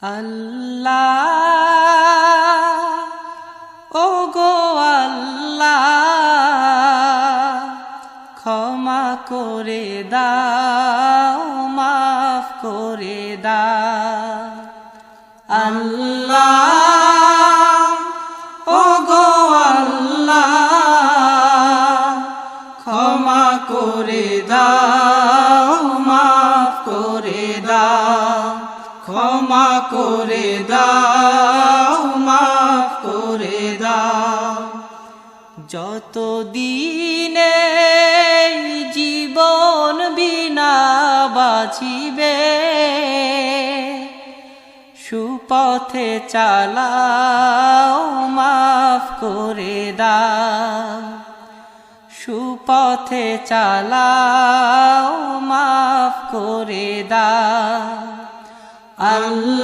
আল্লাহ ওগো আল্লাহ ক্ষমা করে দাও মাফ করে দাও আল্লাহ ওগো আল্লাহ ক্ষমা করে দাও মাফ করে দাও ক্ষমা করে দাও মাফ করে দাও যত দিনে জীবন বিনা বাঁচিবে সুপথে চালাও মাফ করে দাও সুপথে চালাও মাফ করে দাও আল্লাহ।